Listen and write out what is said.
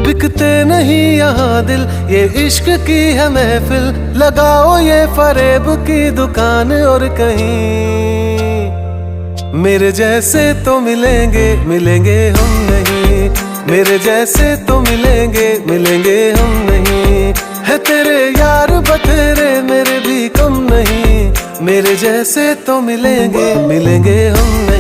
बिकते नहीं यहाँ दिल, ये इश्क की है महफिल। लगाओ ये फरेब की दुकान और कहीं मेरे जैसे तो मिलेंगे, मिलेंगे हम नहीं। मेरे जैसे तो मिलेंगे, मिलेंगे हम नहीं। है तेरे यार बतेरे, मेरे भी कम नहीं। मेरे जैसे तो मिलेंगे, मिलेंगे हम नहीं।